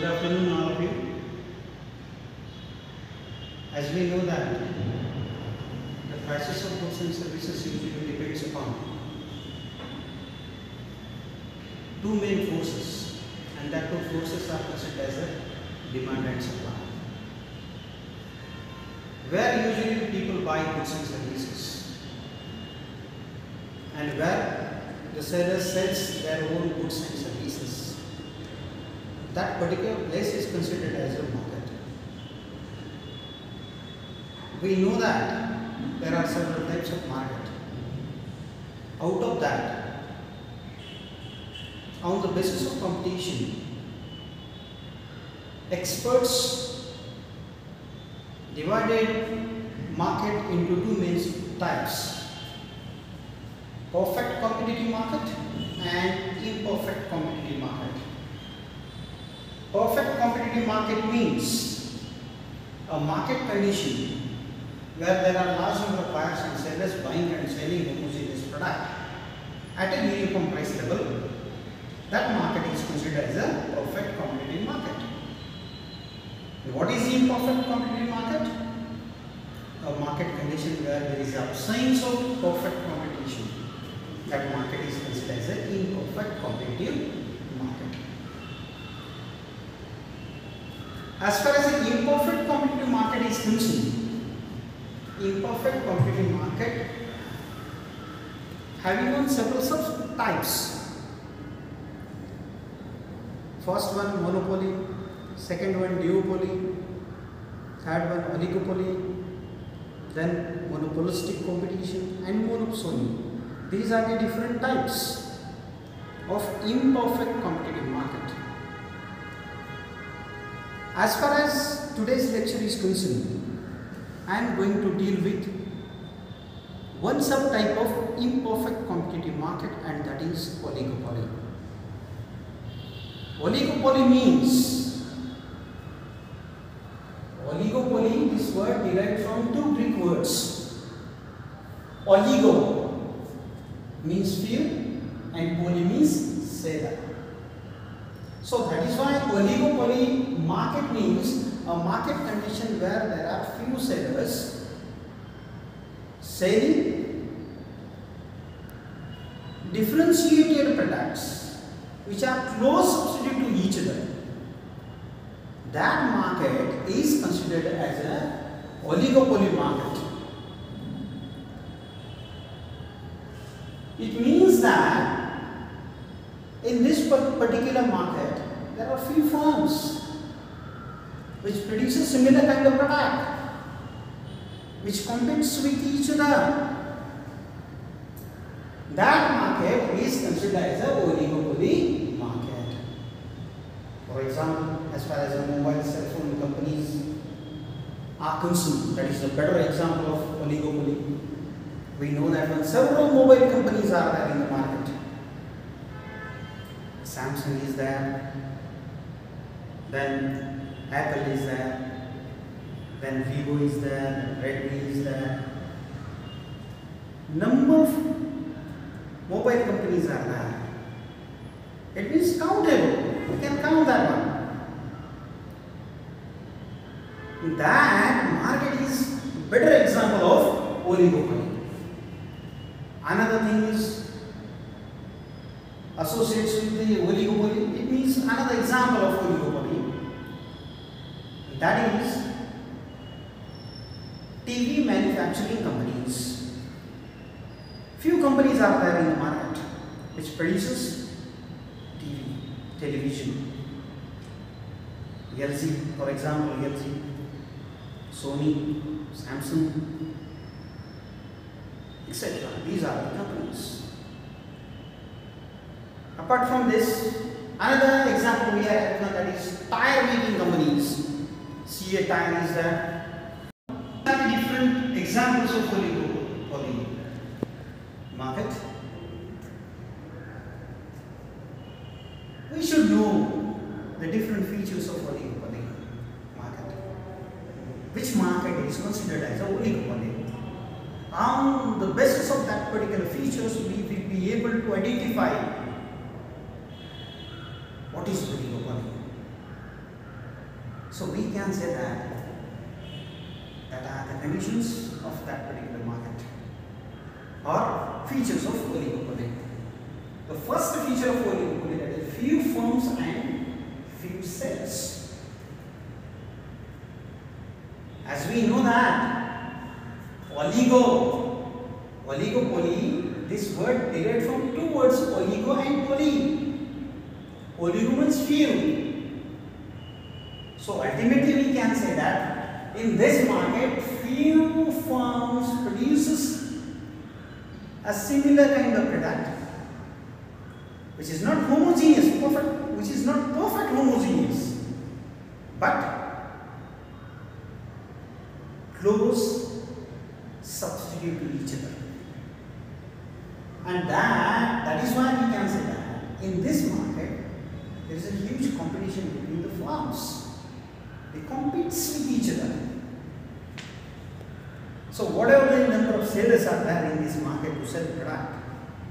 Good afternoon, all of you. As we know that the prices of goods and services usually depends upon two main forces, and that two forces are considered as a demand and supply. Where usually people buy goods and services, and where the seller sells their own goods and services, that particular place is considered as a market. We know that there are several types of market. Out of that, on the basis of competition, experts divided market into two main types: perfect competitive market and imperfect competitive market. Perfect competitive market means a market condition where there are large number of buyers and sellers buying and selling homogeneous product at a uniform price level. That market is considered as a perfect competitive market. What is the imperfect competitive market? A market condition where there is absence of perfect competition. That market is considered as an imperfect competitive market. As far as the imperfect competitive market is concerned, imperfect competitive market having on several subtypes. First one monopoly, second one duopoly, third one oligopoly, then monopolistic competition and monopoly. These are the different types of imperfect competitive market. As far as today's lecture is concerned, I am going to deal with one subtype of imperfect competitive market, and that is oligopoly. Oligopoly means, oligopoly, this word derived from two Greek words. Oligo means few and poly means seller. So that is why oligopoly market means a market condition where there are few sellers selling differentiated products which are close substitute to each other. That market is considered as a oligopoly market. It means that in this particular market there are few firms which produces similar kind of product, which competes with each other. That market is considered as a oligopoly market. For example, as far as the mobile cell phone companies are concerned, that is a better example of oligopoly. We know that when several mobile companies are there in the market, Samsung is there, then Apple is there, then Vivo is there, Redmi is there. Number of mobile companies are there. It means countable. We can count that one. That market is better example of oligopoly. Another thing is associates with the oligopoly. It means another example of oligopoly. That is TV manufacturing companies. Few companies are there in the market which produces television. LG, for example, LG, Sony, Samsung, etc. These are the companies. Apart from this, another example we have, that is tire making companies. CA Tire is there. There are different examples of oligopoly market. We should know the different features of oligopoly market. Which market is considered as a oligopoly? On the basis of that particular features, we will be able to identify what is oligopoly. So we can say that are the conditions of that particular market or features of oligopoly. The first feature of oligopoly, that is few firms and few sellers. As we know that oligopoly, this word derived from two words, oligo and poly. Oligo means few. So ultimately we can say that in this market few firms produces a similar kind of product which is not homogeneous, which is not perfect homogeneous, but close substitute to each other. And that is why we can say that in this market there is a huge competition between the firms. They compete with each other. So whatever the number of sellers are there in this market to sell product,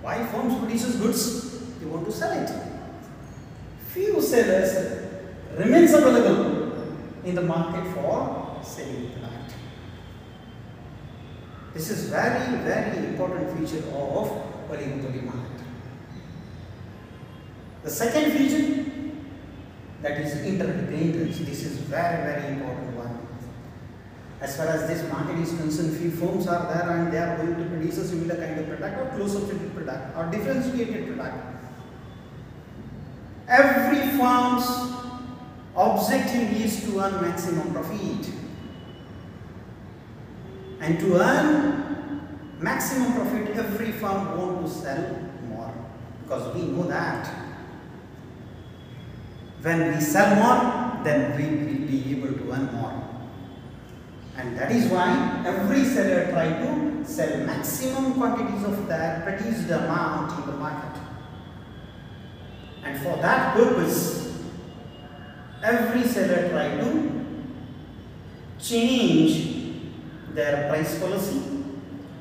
why firms produces goods? They want to sell it. Few sellers remains available in the market for selling product. This is very, very important feature of oligopoly market. The second feature, that is interdependence. This is very, very important one. As far as this market is concerned, few firms are there and they are going to produce a similar kind of product or close substitute product or differentiated product. Every firm's objective is to earn maximum profit. And to earn maximum profit, every firm wants to sell more. Because we know that when we sell more, then we will be able to earn more. And that is why every seller tries to sell maximum quantities of their produced amount in the market. And for that purpose, every seller tries to change their price policy,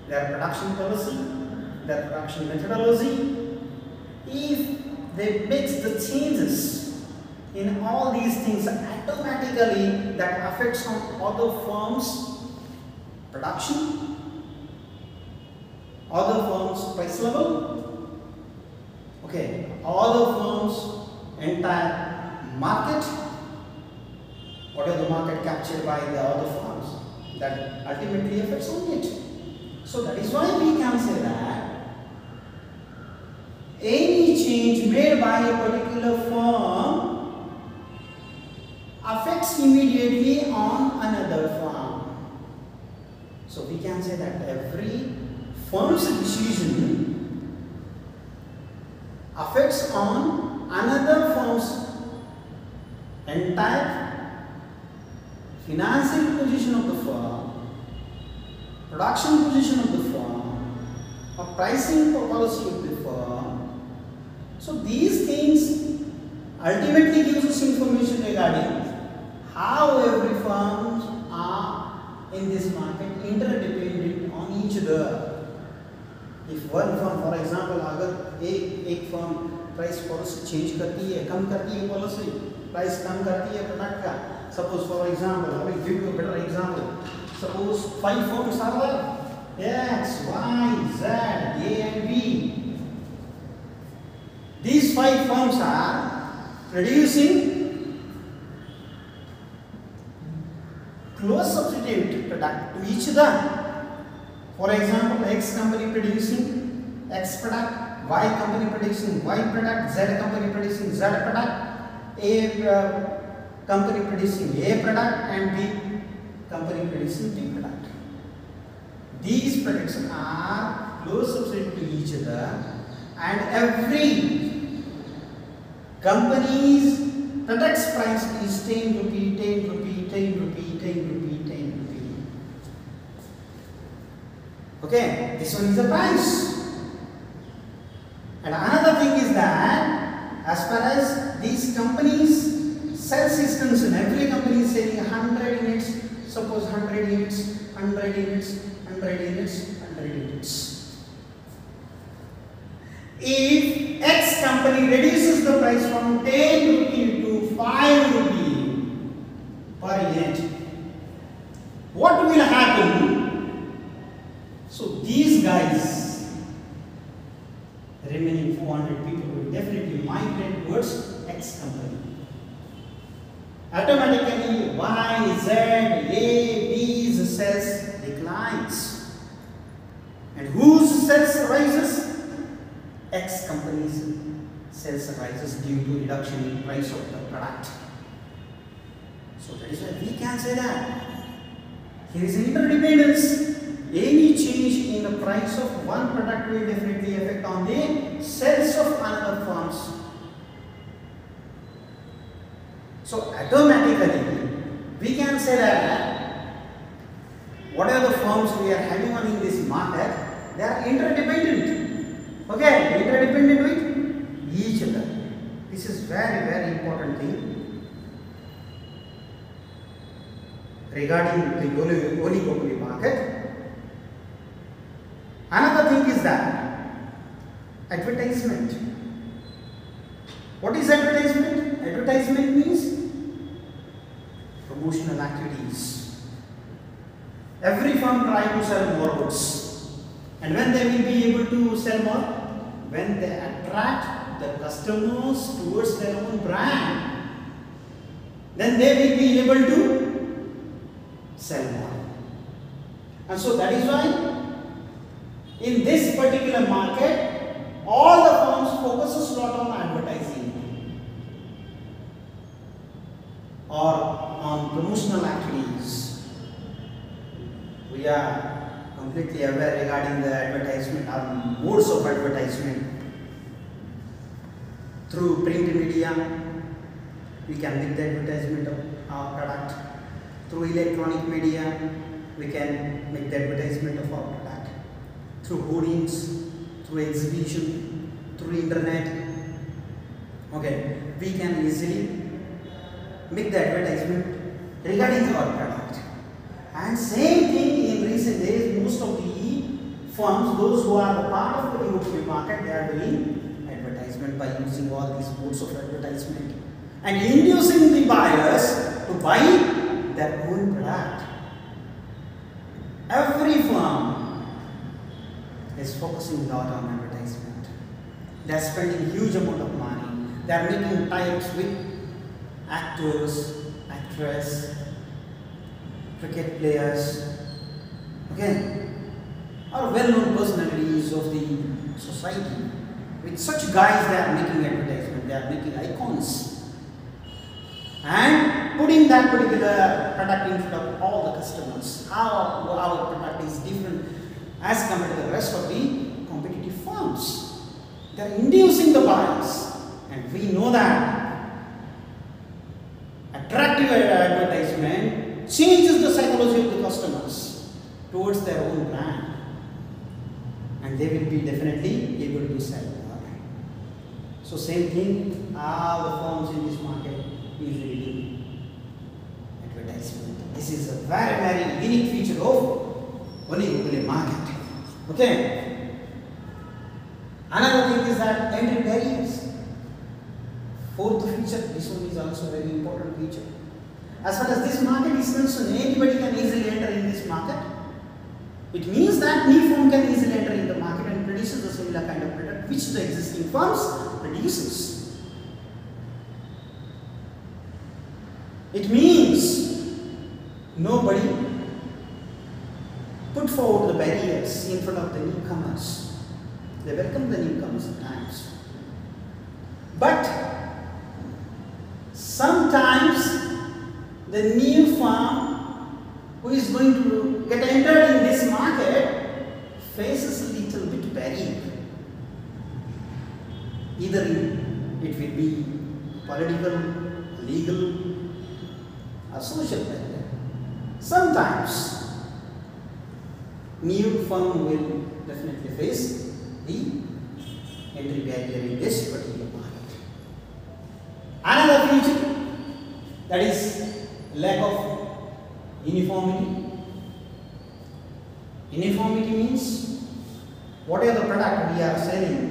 their production policy, their production methodology. If they mix the changes in all these things, automatically that affects on other firms' production, other firms' price level, okay, other firms' entire market, whatever the market captured by the other firms, that ultimately affects on it. So that is why we can say that any change made by a particular firm affects immediately on another firm. So we can say that every firm's decision affects on another firm's entire financial position of the firm, production position of the firm, or pricing policy of the firm. So these things ultimately gives us information regarding how every firms are in this market interdependent on each other. If one firm, for example, अगर एक firm price policy change करती है, कम करती है policy, price कम करती है product का. Suppose, for example, I will give you a better example. Suppose 5 firms are there, X, Y, Z, A and B. These 5 firms are producing close substitute product to each other. For example, X company producing X product, Y company producing Y product, Z company producing Z product, A company producing A product and B company producing B product. These products are close substitute to each other and every company's product's price is 10 rupee, 10 rupee, 10 rupee, 10 rupee, 10 rupee. Okay, this one is the price. And another thing is that as far as these companies sales is concerned, every company is selling 100 units, suppose 100 units, 100 units, 100 units, 100 units. If X company reduces the price from 10 rupee to 5 rupee, very end. What will happen? So these guys, remaining 400 people will definitely migrate towards X company. Automatically Y, Z, A, B's sales declines. And whose sales rises? X company's sales rises due to reduction in price of the product. So that is why we can say that here is interdependence. Any change in the price of one product will definitely affect on the sales of another firms. So automatically we can say that whatever the firms we are having on in this market, they are interdependent. Okay, interdependent with each other. This is very important thing regarding the oligopoly market. Another thing is that advertisement. What is advertisement? Advertisement means promotional activities. Every firm tries to sell more goods. And when they will be able to sell more? When they attract the customers towards their own brand, then they will be able to sell more. And so that is why in this particular market, all the firms focus a lot on advertising or on promotional activities. We are completely aware regarding the advertisement or modes of advertisement. Through print media, we can make the advertisement of our product. Through electronic media, we can make the advertisement of our product. Through hoardings, through exhibition, through internet. Okay, we can easily make the advertisement regarding our product. And same thing in recent days, most of the firms, those who are the part of the oligopoly market, they are doing advertisement by using all these modes of advertisement and inducing the buyers to buy their own product. Every firm is focusing a lot on advertisement. They are spending huge amount of money. They are making tie-ups with actors, actresses, cricket players, okay, or well-known personalities of the society. With such guys, they are making advertisement. They are making icons and putting that particular product in front of all the customers. How our product is different as compared to the rest of the competitive firms. They are inducing the buyers, and we know that attractive advertisement changes the psychology of the customers towards their own brand, and they will be definitely able to sell more. So same thing, all the firms in this market usually do advertisement. This is a very unique feature of oligopoly market. Okay. Another thing is that entry barriers. Fourth feature, this one is also a very important feature. As far as this market is concerned, anybody can easily enter in this market. It means that new firm can easily enter in the market and produces a similar kind of product which the existing firms produces. It means nobody put forward the barriers in front of the newcomers. They welcome the newcomers at times. But sometimes the new firm who is going to get entered in this market faces a little bit barrier. Either it will be political, legal, or social barrier. Sometimes new firm will definitely face the entry barrier in this particular market. Another feature, that is lack of uniformity. Uniformity means whatever the product we are selling,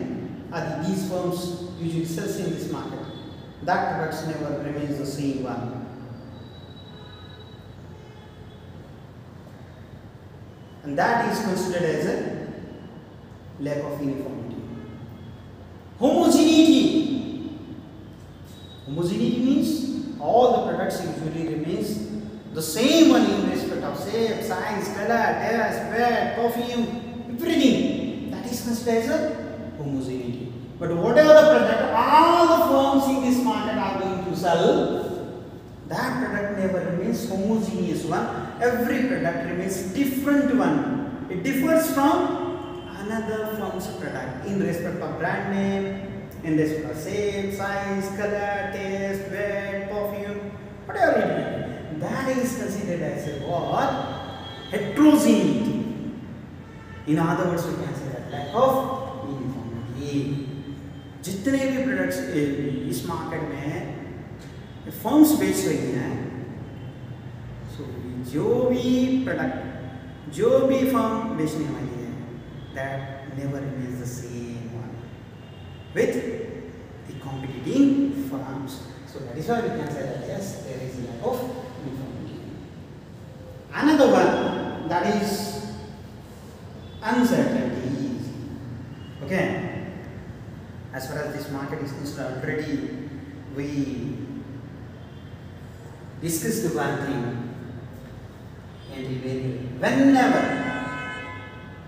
these firms usually sells in this market, that product never remains the same one. and that is considered as a lack of uniformity. Homogeneity. Homogeneity means all the products usually remains the same one in respect of shape, size, color, taste, weight, perfume, everything. That is considered as a homogeneity. But whatever the product all the firms in this market are going to sell, that product never remains homogeneous one. Every product remains different one. It differs from another firm's product in respect of brand name, in respect of shape, size, color, taste, weight, perfume, whatever it may be. That is considered as a what? Heterogeneity. In other words, we can say that lack of uniformity. जितने भी products इस market में firms बेच रही हैं, सो जो भी product जो भी फर्म बेचने वाली है, that never remains the same one with the competing firms. So that is why we can say that yes, there is a lack of uniformity. Another one, that is uncertainty. Okay. As far as this market is concerned, already we discussed one thing. And whenever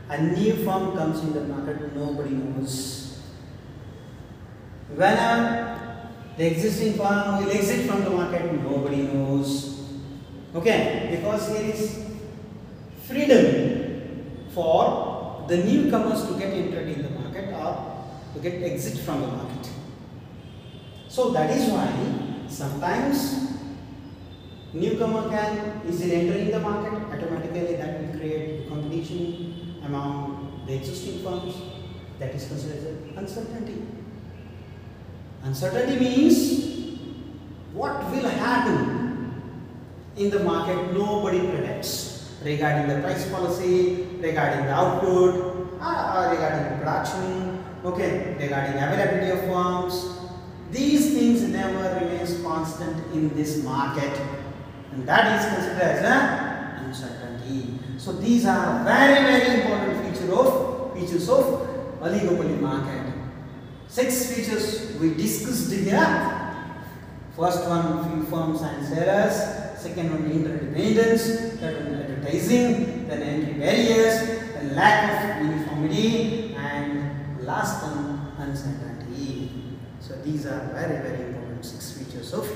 a new firm comes in the market, nobody knows. Whenever the existing firm will exit from the market, nobody knows. Okay, because there is freedom for the newcomers to get entered in the market or to get exit from the market. So that is why sometimes newcomer can easily enter in the market, automatically that will create competition among the existing firms. That is considered as uncertainty. Uncertainty means what will happen in the market, nobody predicts regarding the price policy, regarding the output, regarding the production, okay, regarding availability of firms. These things never remains constant in this market, and that is considered as an uncertainty. So these are very important features of oligopoly market. 6 features we discussed here. First one, few firms and sellers. Second one, interdependence. Third one, advertising. Then entry barriers. Then lack of uniformity. And last one, uncertainty. So these are very important 6 features of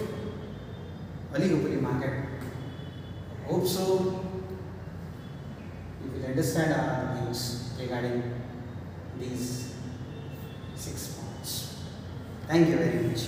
oligopoly market. I hope so you will understand our things regarding these 6 points. Thank you very much.